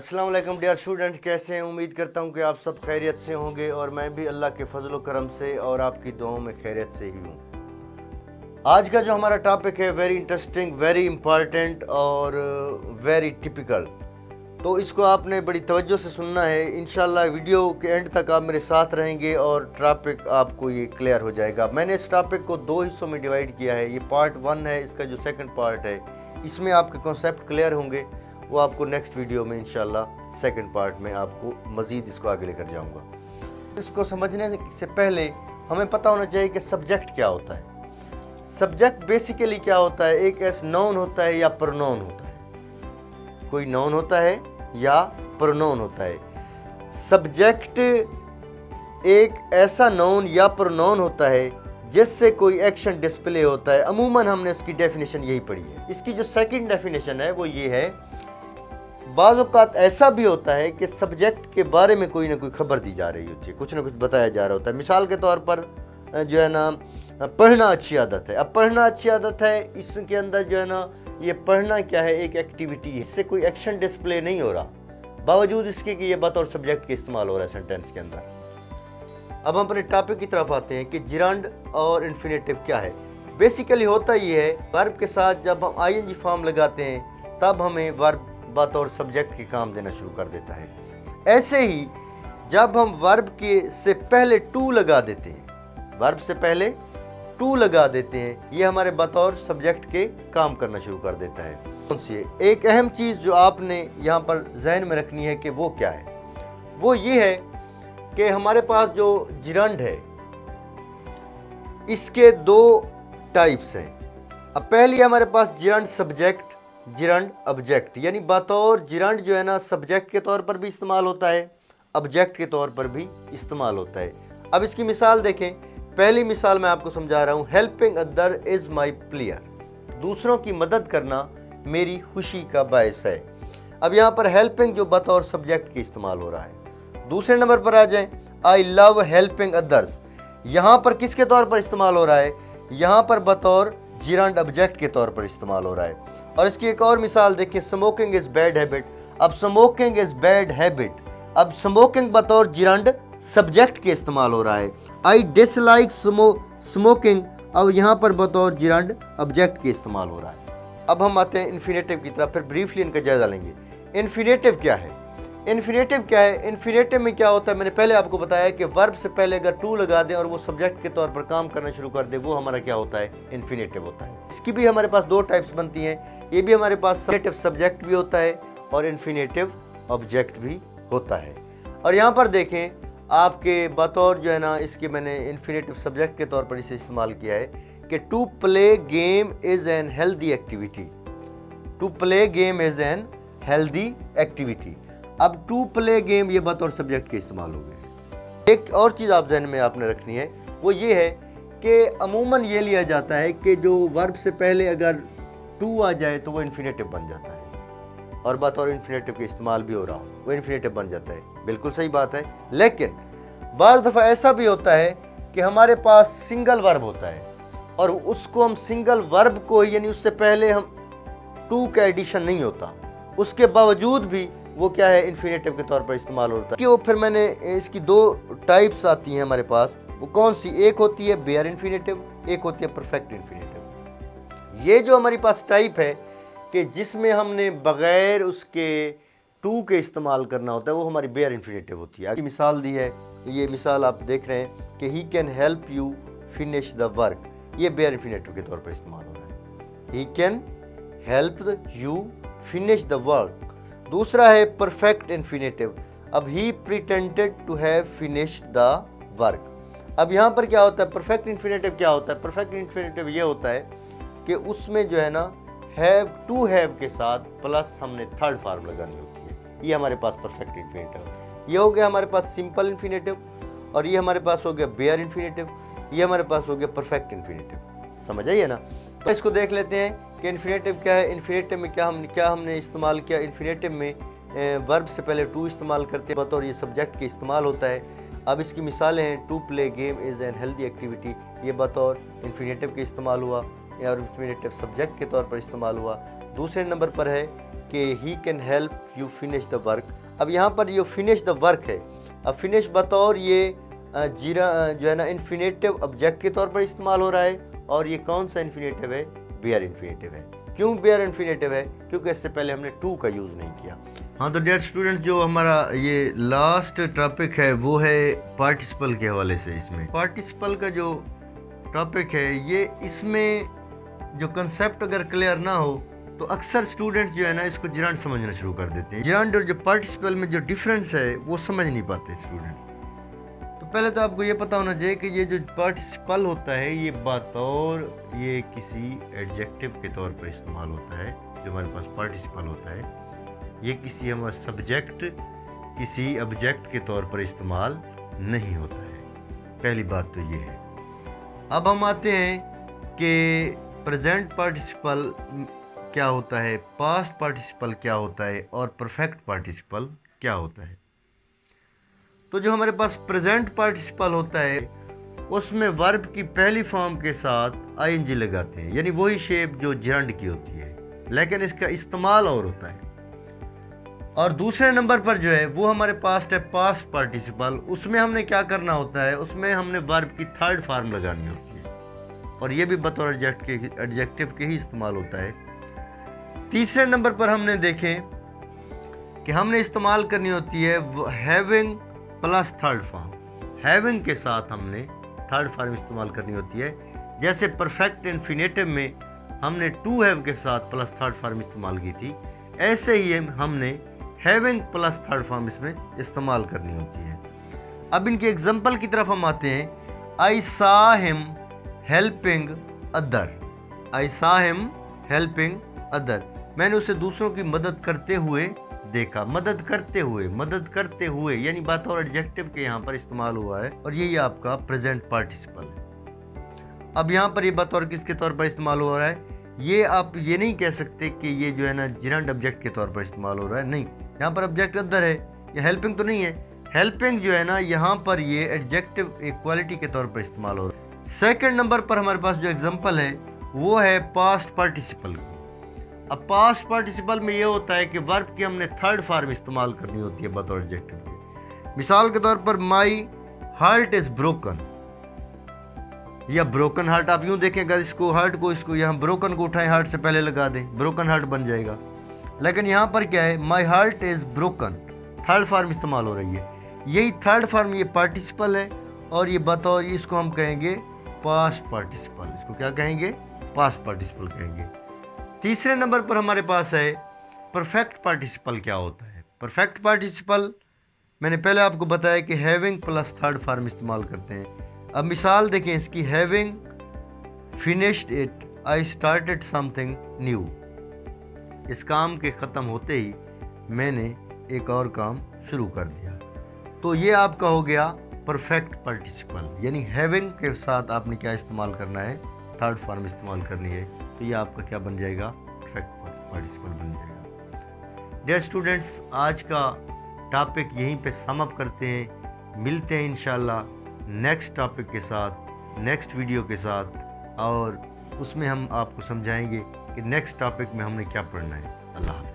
अस्सलाम वालेकुम dear student, कैसे हैं? उम्मीद करता हूं कि आप सब खैरियत से होंगे और मैं भी अल्लाह के फजल करम से और आपकी दुआओं में खैरियत से ही हूं। आज का जो हमारा टॉपिक है वेरी इंटरेस्टिंग, वेरी इंपॉर्टेंट और वेरी टिपिकल, तो इसको आपने बड़ी तवज्जो से सुनना है। इंशाल्लाह वीडियो के एंड तक आप मेरे साथ रहेंगे और टॉपिक आपको ये क्लियर हो जाएगा। मैंने इस टॉपिक को दो हिस्सों में डिवाइड किया है। ये पार्ट 1 है, इसका जो सेकंड पार्ट है इसमें आपके कॉन्सेप्ट क्लियर होंगे, वो आपको नेक्स्ट वीडियो में इंशाल्लाह सेकंड पार्ट में आपको मज़ीद इसको आगे लेकर जाऊंगा। इसको समझने से पहले हमें पता होना चाहिए कि सब्जेक्ट क्या होता है। सब्जेक्ट बेसिकली क्या होता है? एक ऐसा नाउन होता है या प्रोनाउन होता है। कोई नाउन होता है या प्रोनाउन होता है। सब्जेक्ट एक ऐसा नाउन या प्रोनाउन होता है जिससे कोई एक्शन डिस्प्ले होता है। अमूमन हमने उसकी डेफिनेशन यही पढ़ी है। इसकी जो सेकंड डेफिनेशन है वो ये है, बाज़ औक़ात ऐसा भी होता है कि सब्जेक्ट के बारे में कोई ना कोई खबर दी जा रही होती है, कुछ ना कुछ बताया जा रहा होता है। मिसाल के तौर पर जो है ना, पढ़ना अच्छी आदत है। अब पढ़ना अच्छी आदत है, इसके अंदर जो है ना, ये पढ़ना क्या है? एक एक्टिविटी है। इससे कोई एक्शन डिस्प्ले नहीं हो रहा, बावजूद इसके कि ये बतौर सब्जेक्ट के इस्तेमाल हो रहा है सेंटेंस के अंदर। अब हम अपने टॉपिक की तरफ आते हैं कि जिरांड और इन्फिनेटिव क्या है। बेसिकली होता ये है, वर्ब के साथ जब हम आईएनजी फॉर्म लगाते हैं तब हमें वर्ब बतौर सब्जेक्ट के काम देना शुरू कर देता है। ऐसे ही जब हम वर्ब के से पहले टू लगा देते हैं, वर्ब से पहले टू लगा देते हैं, ये हमारे बतौर सब्जेक्ट के काम करना शुरू कर देता है। कौन सी? एक अहम चीज़ जो आपने यहाँ पर जहन में रखनी है कि वो क्या है, वो ये है कि हमारे पास जो जिरंड है इसके दो टाइप्स हैं। अब पहली हमारे पास जिरंड सब्जेक्ट, जिरंड ऑब्जेक्ट। यानी बतौर जिरंड जो है ना, सब्जेक्ट के तौर पर भी इस्तेमाल होता है, ऑब्जेक्ट के तौर पर भी इस्तेमाल होता है। अब इसकी मिसाल देखें। पहली मिसाल मैं आपको समझा रहा हूँ, helping other is my player. दूसरों की मदद करना मेरी खुशी का बायस है। अब यहाँ पर हेल्पिंग जो बतौर सब्जेक्ट के इस्तेमाल हो रहा है। दूसरे नंबर पर आ जाए, आई लव हेल्पिंग अदर्स। यहाँ पर किसके तौर पर इस्तेमाल हो रहा है? यहाँ पर बतौर जिरंड ऑब्जेक्ट के तौर पर इस्तेमाल हो रहा है। और इसकी एक और मिसाल देखिए, स्मोकिंग इज़ बैड हैबिट। अब स्मोकिंग इज़ बैड हैबिट, अब स्मोकिंग बतौर जिरंड सब्जेक्ट के इस्तेमाल हो रहा है। आई डिसलाइक स्मोकिंग, अब यहाँ पर बतौर जिरंड ऑब्जेक्ट के इस्तेमाल हो रहा है। अब हम आते हैं इन्फिनेटिव की तरफ, फिर ब्रीफली इनका जायजा लेंगे। इन्फिनेटिव क्या है? इन्फिनेटिव क्या है? इन्फिनेटिव में क्या होता है? मैंने पहले आपको बताया कि वर्ब से पहले अगर टू लगा दें और वो सब्जेक्ट के तौर पर काम करना शुरू कर दे, वो हमारा क्या होता है? इन्फिनेटिव होता है। इसकी भी हमारे पास दो टाइप्स बनती हैं। ये भी हमारे पास इन्फिनेटिव सब्जेक्ट भी होता है और इन्फिनेटिव ऑब्जेक्ट भी होता है। और यहाँ पर देखें, आपके बतौर जो है ना, इसके मैंने इन्फिनेटिव सब्जेक्ट के तौर पर इसे इस्तेमाल किया है कि to play game is an healthy activity. To play game is an healthy activity. अब टू प्ले गेम ये बतौर सब्जेक्ट के इस्तेमाल हो गए। एक और चीज़ आप जहन में आपने रखनी है, वो ये है कि अमूमन ये लिया जाता है कि जो वर्ब से पहले अगर टू आ जाए तो वो इन्फिनेटिव बन जाता है और बतौर इन्फिनेटिव के इस्तेमाल भी हो रहा हो, वो इन्फिनेटिव बन जाता है। बिल्कुल सही बात है। लेकिन बाज़ दफ़ा ऐसा भी होता है कि हमारे पास सिंगल वर्ब होता है और उसको हम सिंगल वर्ब को, यानी उससे पहले हम टू का एडिशन नहीं होता, उसके बावजूद भी वो क्या है? इन्फिनेटिव के तौर पर इस्तेमाल होता है। क्यों? फिर मैंने इसकी दो टाइप्स आती हैं हमारे पास। वो कौन सी? एक होती है बेयर इन्फिनेटिव, एक होती है परफेक्ट इन्फिनेटिव। ये जो हमारी पास टाइप है कि जिसमें हमने बगैर उसके टू के इस्तेमाल करना होता है, वो हमारी बेयर इन्फिनेटिव होती है। मिसाल दी है, ये मिसाल आप देख रहे हैं कि he can help you finish the work. ये बेयर इन्फिनेटिव के तौर पर इस्तेमाल हो रहा है। He can help you finish the work. दूसरा है परफेक्ट इन्फिनेटिव। अब he pretended to have finished the work. अब यहाँ पर क्या होता है? परफेक्ट इन्फिनेटिव क्या होता है? परफेक्ट इन्फिनेटिव ये होता है कि उसमें जो है ना, हैव टू हैव के साथ प्लस हमने थर्ड फॉर्म लगानी होती है। ये हमारे पास परफेक्ट इन्फिनेटिव। ये हो गया हमारे पास सिंपल इन्फिनेटिव, और ये हमारे पास हो गया बेयर इन्फिनेटिव, ये हमारे पास हो गया परफेक्ट इन्फिनेटिव। समझ आइए ना? तो इसको देख लेते हैं कि इन्फिनेटिव क्या है। इन्फिनेटिव में क्या हमने इस्तेमाल किया। इन्फिनेटिव में वर्ब से पहले टू इस्तेमाल करते हैं, बतौर ये सब्जेक्ट के इस्तेमाल होता है। अब इसकी मिसालें हैं, to play game is an healthy activity, ये बतौर इन्फिनेटिव के इस्तेमाल हुआ और इन्फिनेटिव सब्जेक्ट के तौर पर इस्तेमाल हुआ। दूसरे नंबर पर है कि he can help you finish the work. अब यहाँ पर ये फिनिश द वर्क है, अब फिनिश बतौर ये जीरा जो है ना इन्फिनेटिव ऑब्जेक्ट के तौर पर इस्तेमाल हो रहा है, और ये कौन सा इन्फिनेटिव है? बेयर इन्फिनेटिव है। क्यों बेयर इन्फिनेटिव है? क्योंकि इससे पहले हमने टू का यूज़ नहीं किया। हाँ, तो डियर स्टूडेंट्स, जो हमारा ये लास्ट टॉपिक है वो है पार्टिसिपल के हवाले से। इसमें पार्टिसिपल का जो टॉपिक है, ये इसमें जो कंसेप्ट अगर क्लियर ना हो तो अक्सर स्टूडेंट्स जो है ना इसको जिरांड समझना शुरू कर देते हैं। जिरांड और जो पार्टिसिपल में जो डिफरेंस है वो समझ नहीं पाते स्टूडेंट्स। तो पहले तो आपको ये पता होना चाहिए कि ये जो पार्टिसिपल होता है ये बतौर ये किसी एडजेक्टिव के तौर पर इस्तेमाल होता है। जो हमारे पास पार्टिसिपल होता है ये किसी हमारा सब्जेक्ट किसी ऑब्जेक्ट के तौर पर इस्तेमाल नहीं होता है। पहली बात तो ये है। अब हम आते हैं कि प्रेजेंट पार्टिसिपल क्या होता है, पास्ट पार्टिसिपल क्या होता है और परफेक्ट पार्टिसिपल क्या होता है। तो जो हमारे पास प्रेजेंट पार्टिसिपल होता है उसमें वर्ब की पहली फॉर्म के साथ आईएनजी लगाते हैं, यानी वही शेप जो जिरांड की होती है, लेकिन इसका इस्तेमाल और होता है। और दूसरे नंबर पर जो है वो हमारे पास है पास्ट पार्टिसिपल। उसमें हमने क्या करना होता है, उसमें हमने वर्ब की थर्ड फॉर्म लगानी होती है, और ये भी बतौर एडजेक्टिव के ही इस्तेमाल होता है। तीसरे नंबर पर हमने देखें कि हमने इस्तेमाल करनी होती है having plus third form. Having के साथ हमने थर्ड फॉर्म इस्तेमाल करनी होती है। जैसे परफेक्ट इन्फिनेटिव में हमने टू हैव के साथ प्लस थर्ड फॉर्म इस्तेमाल की थी, ऐसे ही हमने हैविंग प्लस थर्ड फॉर्म इसमें इस्तेमाल करनी होती है। अब इनके एग्जाम्पल की तरफ हम आते हैं। आई सा हिम हेल्पिंग अदर। आई सा हिम हेल्पिंग अदर, मैंने उसे दूसरों की मदद करते हुए देखा। मदद करते हुए यानी बतौर एडजेक्टिव के यहाँ पर इस्तेमाल हुआ है, और यही आपका प्रेजेंट पार्टिसिपल है। अब यहाँ पर ये बतौर किसके तौर पर इस्तेमाल हो रहा है, ये आप ये नहीं कह सकते कि ये जो है ना जिरांड ऑब्जेक्ट के तौर पर इस्तेमाल हो रहा है, नहीं। यहाँ पर ऑब्जेक्ट अदर है, ये हेल्पिंग तो नहीं है। हेल्पिंग जो है ना यहाँ पर ये एडजेक्टिव इक्वालिटी के तौर पर इस्तेमाल हो रहा है। सेकेंड नंबर पर हमारे पास जो एग्जाम्पल है वो है पास्ट पार्टिसिपल की। अब पास्ट पार्टिसिपल में ये होता है कि वर्ब की हमने थर्ड फॉर्म इस्तेमाल करनी होती है बतौर एडजेक्टिव के। मिसाल के तौर पर माई हार्ट इज ब्रोकन, या ब्रोकन हार्ट आप यूं देखेंगे, इसको हार्ट को इसको यहाँ ब्रोकन को उठाएं, हार्ट से पहले लगा दें, ब्रोकन हार्ट बन जाएगा। लेकिन यहाँ पर क्या है, my heart is broken, third form इस्तेमाल हो रही है। यही थर्ड फॉर्म ये पार्टिसिपल है, और ये बतौर इसको हम कहेंगे पास्ट पार्टिसिपल। इसको क्या कहेंगे, पास्ट पार्टिसिपल कहेंगे। तीसरे नंबर पर हमारे पास है परफेक्ट पार्टिसिपल क्या होता है। परफेक्ट पार्टिसिपल मैंने पहले आपको बताया कि हैविंग प्लस थर्ड फॉर्म इस्तेमाल करते हैं। अब मिसाल देखें इसकी, having finished it I started something new. इस काम के ख़त्म होते ही मैंने एक और काम शुरू कर दिया। तो ये आपका हो गया परफेक्ट पार्टिसिपल, यानी हैविंग के साथ आपने क्या इस्तेमाल करना है, थर्ड फॉर्म इस्तेमाल करनी है। तो ये आपका क्या बन जाएगा, परफेक्ट पार्टिसिपल बन जाएगा। डियर स्टूडेंट्स, आज का टॉपिक यहीं पे सम अप करते हैं। मिलते हैं इंशाल्लाह नेक्स्ट टॉपिक के साथ, नेक्स्ट वीडियो के साथ, और उसमें हम आपको समझाएंगे कि नेक्स्ट टॉपिक में हमने क्या पढ़ना है। अल्लाह हाफ़िज़।